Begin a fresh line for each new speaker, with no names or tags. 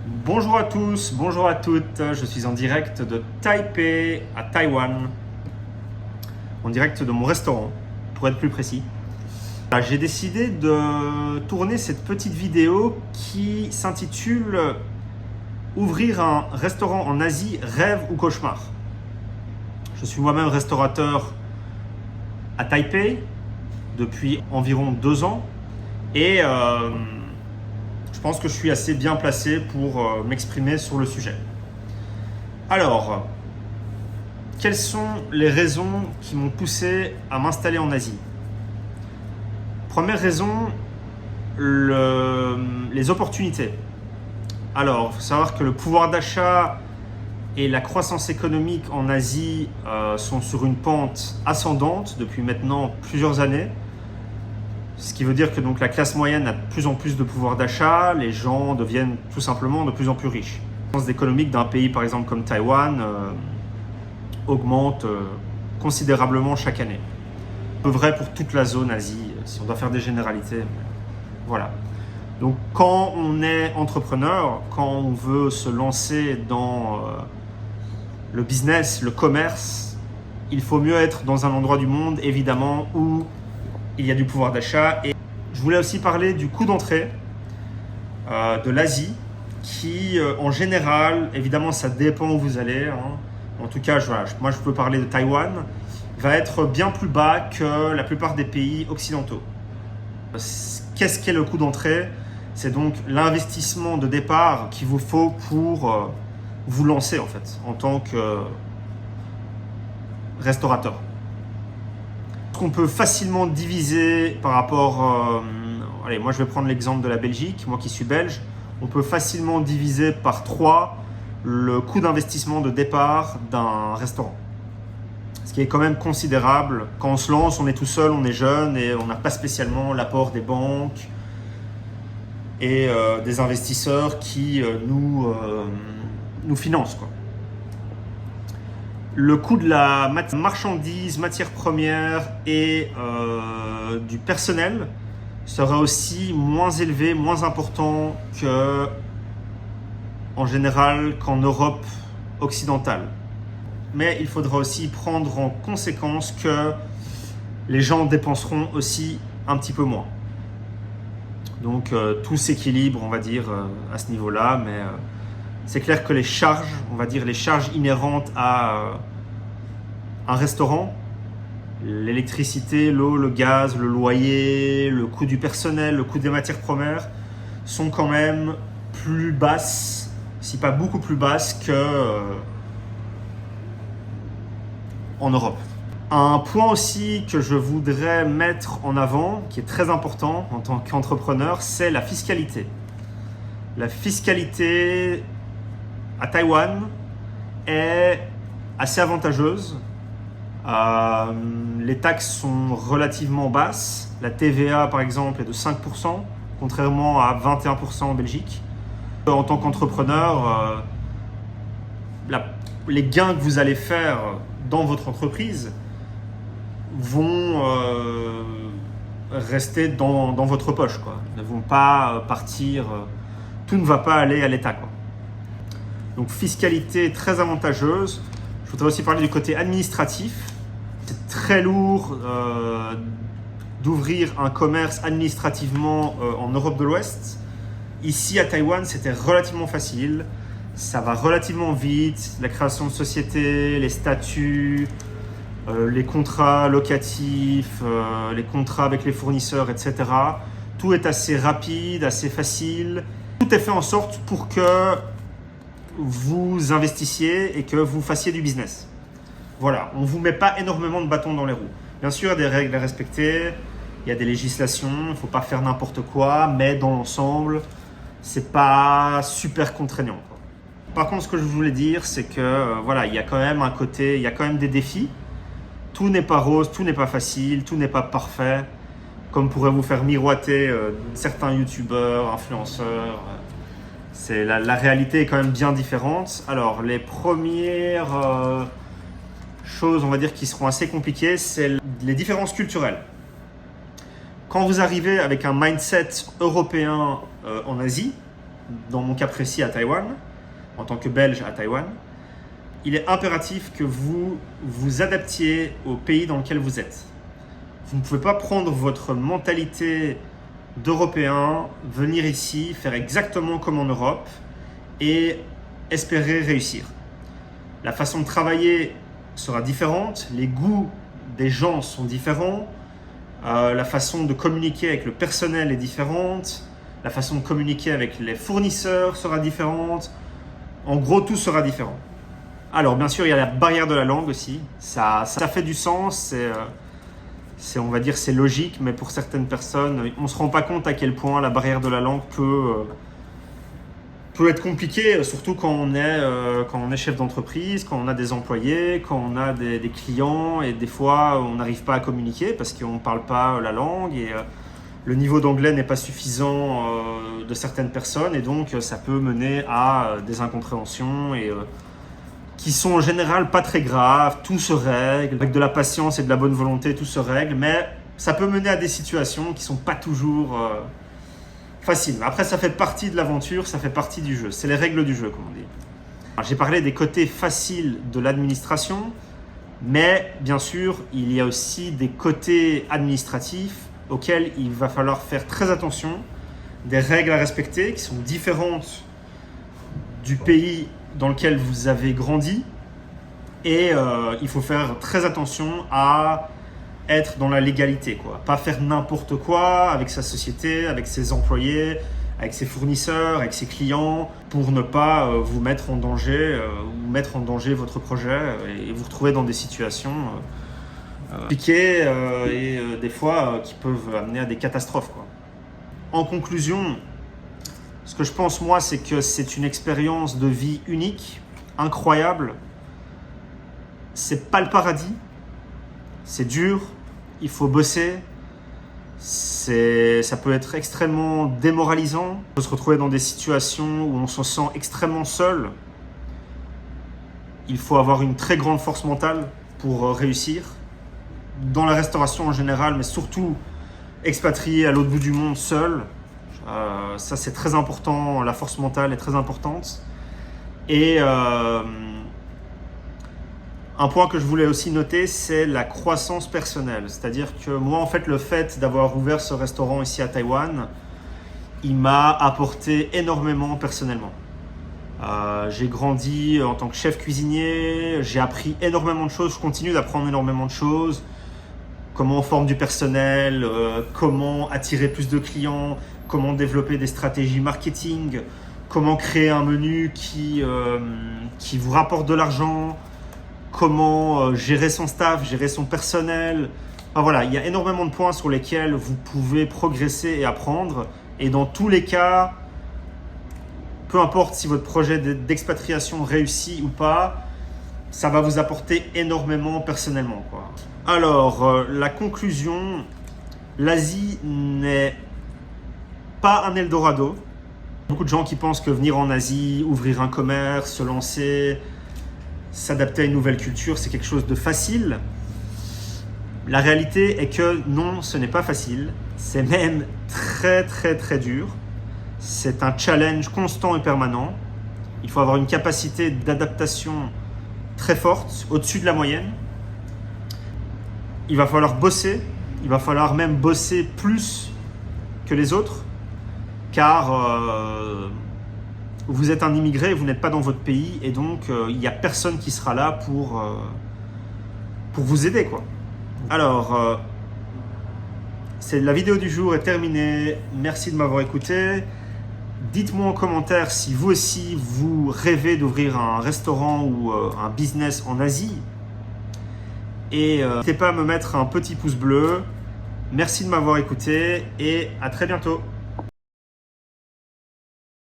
Bonjour à tous, bonjour à toutes, je suis en direct de Taipei à Taïwan, en direct de mon restaurant, pour être plus précis. J'ai décidé de tourner cette petite vidéo qui s'intitule Ouvrir un restaurant en Asie, rêve ou cauchemar. Je suis moi-même restaurateur à Taipei depuis environ 2 ans et je pense que je suis assez bien placé pour m'exprimer sur le sujet. Alors, quelles sont les raisons qui m'ont poussé à m'installer en Asie? Première raison, les opportunités. Alors, il faut savoir que le pouvoir d'achat et la croissance économique en Asie sont sur une pente ascendante depuis maintenant plusieurs années. Ce qui veut dire que donc, la classe moyenne a de plus en plus de pouvoir d'achat, les gens deviennent tout simplement de plus en plus riches. La croissance économique d'un pays par exemple comme Taïwan augmente considérablement chaque année. C'est vrai pour toute la zone Asie, si on doit faire des généralités. Voilà. Donc quand on est entrepreneur, quand on veut se lancer dans le business, le commerce, il faut mieux être dans un endroit du monde évidemment où il y a du pouvoir d'achat. Et je voulais aussi parler du coût d'entrée de l'Asie qui en général, évidemment ça dépend où vous allez, hein. En tout cas moi je peux parler de Taïwan, va être bien plus bas que la plupart des pays occidentaux. Qu'est-ce qu'est le coût d'entrée? C'est donc l'investissement de départ qu'il vous faut pour vous lancer en fait en tant que restaurateur. Qu'on peut facilement diviser par rapport, allez, moi je vais prendre l'exemple de la Belgique, moi qui suis belge, on peut facilement diviser par 3 le coût d'investissement de départ d'un restaurant. Ce qui est quand même considérable. Quand on se lance, on est tout seul, on est jeune et on n'a pas spécialement l'apport des banques et des investisseurs qui nous financent, quoi. Le coût de la marchandise, matière première et du personnel sera aussi moins élevé, moins important que en général qu'en Europe occidentale. Mais il faudra aussi prendre en conséquence que les gens dépenseront aussi un petit peu moins. Donc tout s'équilibre, on va dire, à ce niveau-là, mais c'est clair que les charges, on va dire les charges inhérentes à un restaurant, l'électricité, l'eau, le gaz, le loyer, le coût du personnel, le coût des matières premières, sont quand même plus basses, si pas beaucoup plus basses que en Europe. Un point aussi que je voudrais mettre en avant, qui est très important en tant qu'entrepreneur, c'est la fiscalité. La fiscalité à Taïwan est assez avantageuse. Les taxes sont relativement basses. La TVA, par exemple, est de 5%, contrairement à 21% en Belgique. En tant qu'entrepreneur, les gains que vous allez faire dans votre entreprise vont rester dans votre poche, quoi. Ne vont pas partir. Tout ne va pas aller à l'État, quoi. Donc fiscalité très avantageuse. Je voudrais aussi parler du côté administratif. C'est très lourd d'ouvrir un commerce administrativement en Europe de l'Ouest. Ici à Taïwan, c'était relativement facile. Ça va relativement vite. La création de société, les statuts, les contrats locatifs, les contrats avec les fournisseurs, etc. Tout est assez rapide, assez facile. Tout est fait en sorte pour que vous investissiez et que vous fassiez du business. Voilà, on ne vous met pas énormément de bâtons dans les roues. Bien sûr, il y a des règles à respecter, il y a des législations, il ne faut pas faire n'importe quoi, mais dans l'ensemble, c'est pas super contraignant, quoi. Par contre, ce que je voulais dire, c'est que voilà, il y a quand même un côté, il y a quand même des défis. Tout n'est pas rose, tout n'est pas facile, tout n'est pas parfait, comme pourraient vous faire miroiter certains youtubeurs, influenceurs. La réalité est quand même bien différente. Alors, les premières choses, on va dire, qui seront assez compliquées, c'est les différences culturelles. Quand vous arrivez avec un mindset européen en Asie, dans mon cas précis à Taïwan, en tant que Belge à Taïwan, il est impératif que vous vous adaptiez au pays dans lequel vous êtes. Vous ne pouvez pas prendre votre mentalité d'Européen, venir ici, faire exactement comme en Europe et espérer réussir. La façon de travailler sera différente, les goûts des gens sont différents, la façon de communiquer avec le personnel est différente, la façon de communiquer avec les fournisseurs sera différente. En gros, tout sera différent. Alors, bien sûr, il y a la barrière de la langue aussi. Ça fait du sens, on va dire, c'est logique, mais pour certaines personnes, on ne se rend pas compte à quel point la barrière de la langue peut être compliquée, surtout quand on est chef d'entreprise, quand on a des employés, quand on a des clients, et des fois, on n'arrive pas à communiquer parce qu'on ne parle pas la langue et le niveau d'anglais n'est pas suffisant de certaines personnes, et donc ça peut mener à des incompréhensions qui sont en général pas très graves. Tout se règle, avec de la patience et de la bonne volonté, tout se règle, mais ça peut mener à des situations qui sont pas toujours faciles. Après, ça fait partie de l'aventure, ça fait partie du jeu, c'est les règles du jeu, comme on dit. Alors, j'ai parlé des côtés faciles de l'administration, mais bien sûr, il y a aussi des côtés administratifs auxquels il va falloir faire très attention, des règles à respecter qui sont différentes du pays dans lequel vous avez grandi, et il faut faire très attention à être dans la légalité, quoi. Pas faire n'importe quoi avec sa société, avec ses employés, avec ses fournisseurs, avec ses clients, pour ne pas vous mettre en danger ou mettre en danger votre projet et vous retrouver dans des situations compliquées et des fois qui peuvent amener à des catastrophes, quoi. En conclusion, ce que je pense moi, c'est que c'est une expérience de vie unique, incroyable. C'est pas le paradis, c'est dur, il faut bosser, ça peut être extrêmement démoralisant. On peut se retrouver dans des situations où on se sent extrêmement seul. Il faut avoir une très grande force mentale pour réussir. Dans la restauration en général, mais surtout expatrié à l'autre bout du monde seul. Ça, c'est très important, la force mentale est très importante. Et un point que je voulais aussi noter, c'est la croissance personnelle. C'est-à-dire que moi, en fait, le fait d'avoir ouvert ce restaurant ici à Taïwan, il m'a apporté énormément personnellement. J'ai grandi en tant que chef cuisinier, j'ai appris énormément de choses, je continue d'apprendre énormément de choses. Comment on forme du personnel, comment attirer plus de clients, comment développer des stratégies marketing, comment créer un menu qui vous rapporte de l'argent, comment gérer son staff, gérer son personnel. Enfin, voilà, il y a énormément de points sur lesquels vous pouvez progresser et apprendre. Et dans tous les cas, peu importe si votre projet d'expatriation réussit ou pas, ça va vous apporter énormément personnellement, quoi. Alors, la conclusion, l'Asie n'est pas un Eldorado. Beaucoup de gens qui pensent que venir en Asie, ouvrir un commerce, se lancer, s'adapter à une nouvelle culture, c'est quelque chose de facile. La réalité est que non, ce n'est pas facile. C'est même très très très dur. C'est un challenge constant et permanent. Il faut avoir une capacité d'adaptation très forte, au-dessus de la moyenne. Il va falloir bosser, il va falloir même bosser plus que les autres, car vous êtes un immigré, vous n'êtes pas dans votre pays, et donc il n'y a personne qui sera là pour vous aider, quoi. Alors, la vidéo du jour est terminée. Merci de m'avoir écouté. Dites-moi en commentaire si vous aussi vous rêvez d'ouvrir un restaurant ou un business en Asie. Et n'hésitez pas à me mettre un petit pouce bleu. Merci de m'avoir écouté et à très bientôt.